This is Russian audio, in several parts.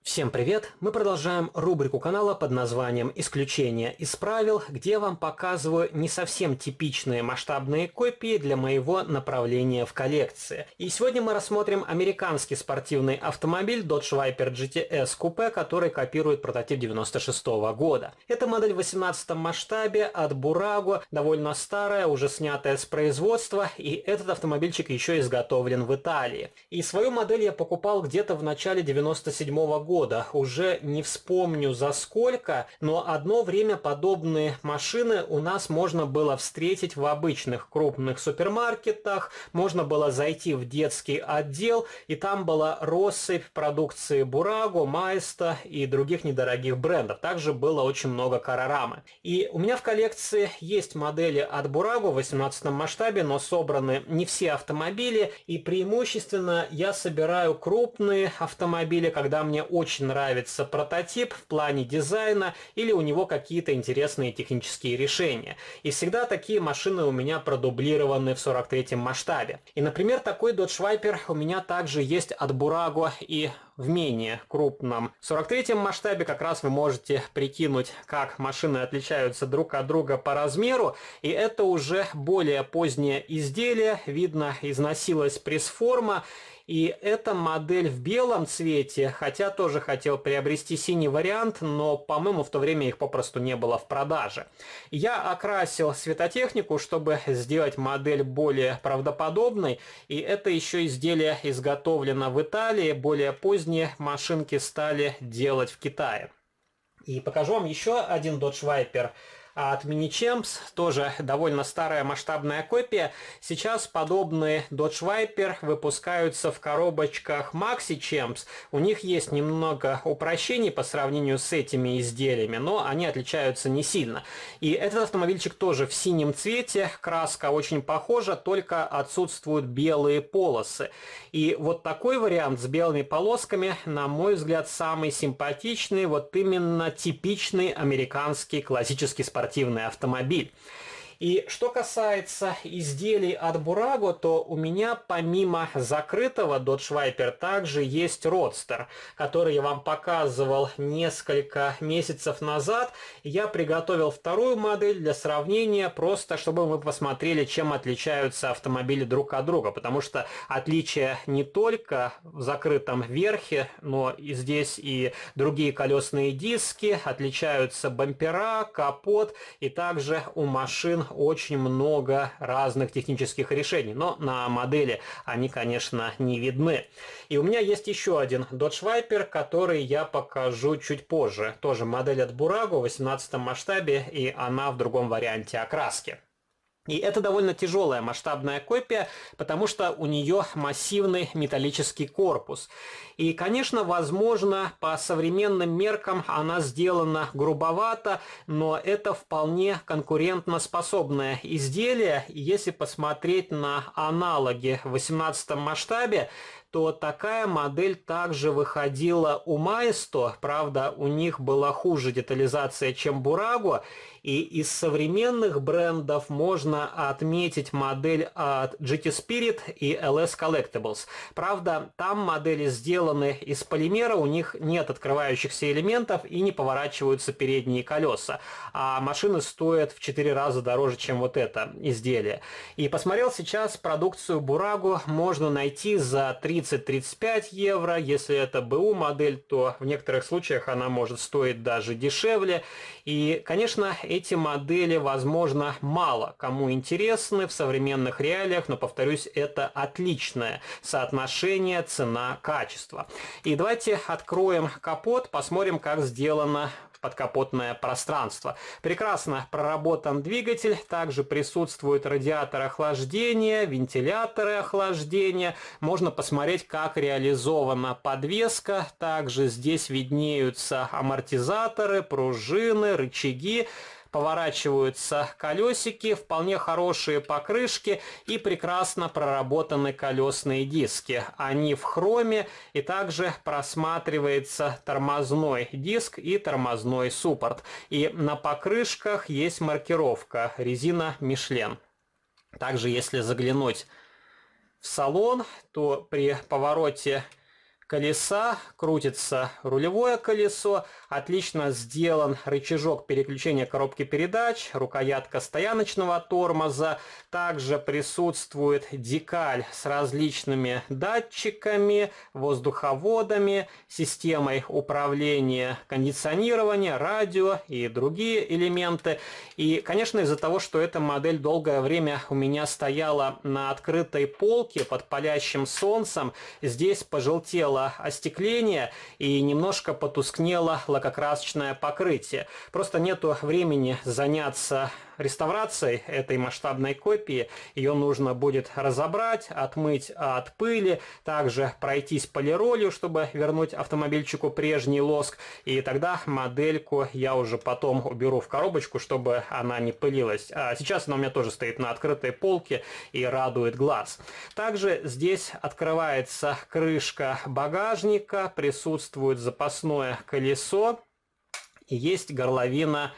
Всем привет! Мы продолжаем рубрику канала под названием «Исключения из правил», где я вам показываю не совсем типичные масштабные копии для моего направления в коллекции. И сегодня мы рассмотрим американский спортивный автомобиль Dodge Viper GTS Coupe, который копирует прототип 96 года. Это модель в 18 масштабе от Burago, довольно старая, уже снятая с производства, и этот автомобильчик еще изготовлен в Италии. И свою модель я покупал где-то в начале 97 года. Уже не вспомню за сколько, но одно время подобные машины у нас можно было встретить в обычных крупных супермаркетах, можно было зайти в детский отдел, и там была россыпь продукции Burago, Mazda и других недорогих брендов. Также было очень много Carrarama. И у меня в коллекции есть модели от Burago в 18 масштабе, но собраны не все автомобили, и преимущественно я собираю крупные автомобили, когда мне очень нравится прототип в плане дизайна или у него какие-то интересные технические решения. И всегда такие машины у меня продублированы в 43 масштабе. И, например, такой Dodge Viper у меня также есть от Burago и в менее крупном 43 масштабе. Как раз вы можете прикинуть, как машины отличаются друг от друга по размеру. И это уже более позднее изделие. Видно, износилась пресс-форма. И эта модель в белом цвете, хотя тоже хотел приобрести синий вариант, но, по-моему, в то время их попросту не было в продаже. Я окрасил светотехнику, чтобы сделать модель более правдоподобной, и это еще изделие изготовлено в Италии, более поздние машинки стали делать в Китае. И покажу вам еще один Dodge Viper от Mini-Champs, тоже довольно старая масштабная копия. Сейчас подобные Dodge Viper выпускаются в коробочках Maxi-Champs. У них есть немного упрощений по сравнению с этими изделиями, но они отличаются не сильно. И этот автомобильчик тоже в синем цвете, краска очень похожа, только отсутствуют белые полосы. И вот такой вариант с белыми полосками, на мой взгляд, самый симпатичный, вот именно типичный американский классический спортивный автомобиль. И что касается изделий от Burago, то у меня помимо закрытого Dodge Viper также есть Roadster, который я вам показывал несколько месяцев назад. Я приготовил вторую модель для сравнения, просто чтобы мы посмотрели, чем отличаются автомобили друг от друга, потому что отличия не только в закрытом верхе, но и здесь и другие колесные диски, отличаются бампера, капот, и также у машин очень много разных технических решений, но на модели они, конечно, не видны. И у меня есть еще один Dodge Viper, который я покажу чуть позже. Тоже модель от Burago в 18 масштабе, и она в другом варианте окраски. И это довольно тяжелая масштабная копия, потому что у нее массивный металлический корпус. И, конечно, возможно, по современным меркам она сделана грубовато, но это вполне конкурентоспособное изделие. И если посмотреть на аналоги в 18 масштабе, то такая модель также выходила у Mazda, правда, у них была хуже детализация, чем Burago, и из современных брендов можно отметить модель от GT Spirit и LS Collectibles. Правда, там модели сделаны из полимера, у них нет открывающихся элементов и не поворачиваются передние колеса, а машины стоят в 4 раза дороже, чем вот это изделие. И посмотрел сейчас продукцию Burago, можно найти за 30-35 евро. Если это БУ модель, то в некоторых случаях она может стоить даже дешевле. И, конечно, эти модели, возможно, мало кому интересны в современных реалиях, но, повторюсь, это отличное соотношение цена-качество. И давайте откроем капот, посмотрим, как сделано подкапотное пространство. Прекрасно проработан двигатель, также присутствует радиатор охлаждения, вентиляторы охлаждения. Можно посмотреть, как реализована подвеска. Также здесь виднеются амортизаторы, пружины, рычаги. Поворачиваются колесики, вполне хорошие покрышки и прекрасно проработаны колесные диски. Они в хроме, и также просматривается тормозной диск и тормозной суппорт. И на покрышках есть маркировка резина Michelin. Также, если заглянуть в салон, то при повороте колеса, крутится рулевое колесо, отлично сделан рычажок переключения коробки передач, рукоятка стояночного тормоза, также присутствует декаль с различными датчиками, воздуховодами, системой управления кондиционирования, радио и другие элементы. И, конечно, из-за того, что эта модель долгое время у меня стояла на открытой полке под палящим солнцем, здесь пожелтело остекление и немножко потускнело лакокрасочное покрытие. Просто нету времени заняться реставрацией этой масштабной копии. Ее нужно будет разобрать, отмыть от пыли, также пройтись полиролью, чтобы вернуть автомобильчику прежний лоск. И тогда модельку я уже потом уберу в коробочку, чтобы она не пылилась. А сейчас она у меня тоже стоит на открытой полке и радует глаз. Также здесь открывается крышка багажника, присутствует запасное колесо и есть горловина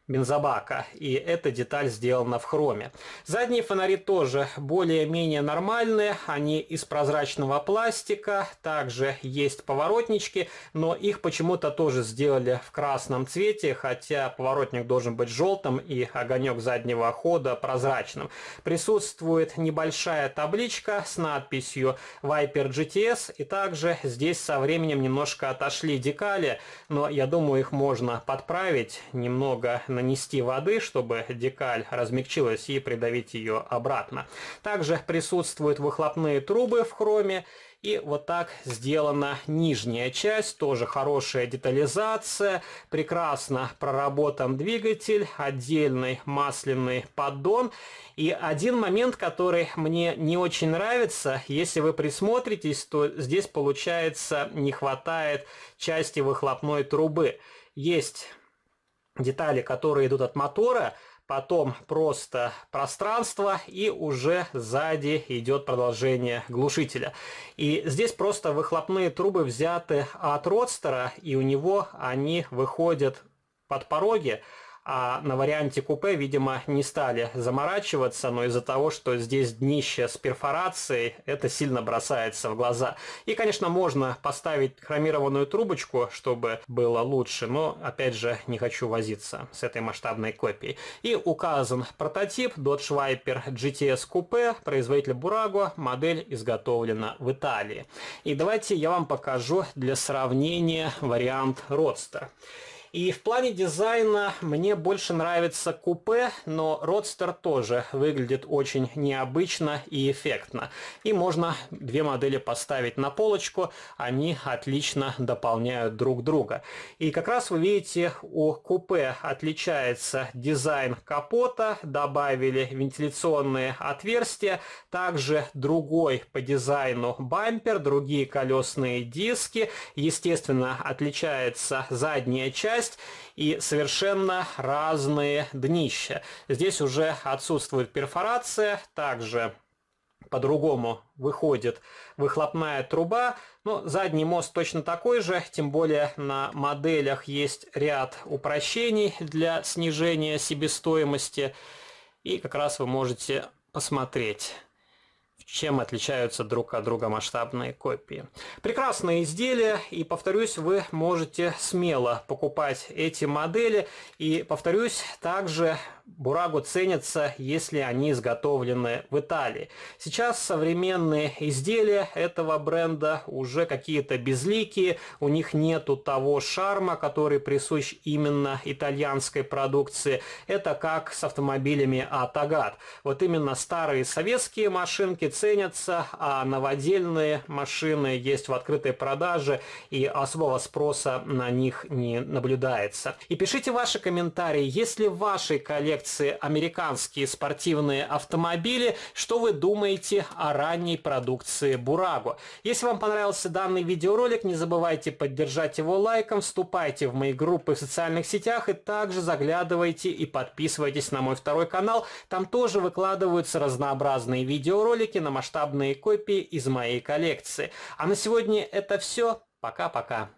бензобака, и эта деталь сделана в хроме. Задние фонари тоже более-менее нормальные, они из прозрачного пластика, также есть поворотнички, но их почему-то тоже сделали в красном цвете, хотя поворотник должен быть желтым и огонек заднего хода прозрачным. Присутствует небольшая табличка с надписью Viper GTS, и также здесь со временем немножко отошли декали, но я думаю, их можно подправить, немного нанести воды, чтобы декаль размягчилась, и придавить ее обратно. Также присутствуют выхлопные трубы в хроме. И вот так сделана нижняя часть, тоже хорошая детализация, прекрасно проработан двигатель, отдельный масляный поддон. И один момент, который мне не очень нравится, если вы присмотритесь, то здесь получается не хватает части выхлопной трубы. Есть детали, которые идут от мотора, потом просто пространство, и уже сзади идет продолжение глушителя. И здесь просто выхлопные трубы взяты от родстера, и у него они выходят под пороги. А на варианте купе, видимо, не стали заморачиваться, но из-за того, что здесь днище с перфорацией, это сильно бросается в глаза. И, конечно, можно поставить хромированную трубочку, чтобы было лучше, но, опять же, не хочу возиться с этой масштабной копией. И указан прототип Dodge Viper GTS Coupe, производитель Burago, модель изготовлена в Италии. И давайте я вам покажу для сравнения вариант Roadster. И в плане дизайна мне больше нравится купе, но Roadster тоже выглядит очень необычно и эффектно. И можно две модели поставить на полочку, они отлично дополняют друг друга. И как раз вы видите, у купе отличается дизайн капота, добавили вентиляционные отверстия, также другой по дизайну бампер, другие колесные диски, естественно, отличается задняя часть, и совершенно разные днища. Здесь уже отсутствует перфорация, также по-другому выходит выхлопная труба, но задний мост точно такой же, тем более на моделях есть ряд упрощений для снижения себестоимости, и как раз вы можете посмотреть, чем отличаются друг от друга масштабные копии. Прекрасные изделия, и, повторюсь, вы можете смело покупать эти модели. И, повторюсь, также Burago ценятся, если они изготовлены в Италии. Сейчас современные изделия этого бренда уже какие-то безликие, у них нету того шарма, который присущ именно итальянской продукции. Это как с автомобилями от Агат. Вот именно старые советские машинки ценятся, а новодельные машины есть в открытой продаже, и особого спроса на них не наблюдается. И пишите ваши комментарии, если в вашей коллекции американские спортивные автомобили, что вы думаете о ранней продукции Burago. Если вам понравился данный видеоролик, не забывайте поддержать его лайком, вступайте в мои группы в социальных сетях и также заглядывайте и подписывайтесь на мой второй канал. Там тоже выкладываются разнообразные видеоролики на масштабные копии из моей коллекции. А на сегодня это все. Пока-пока.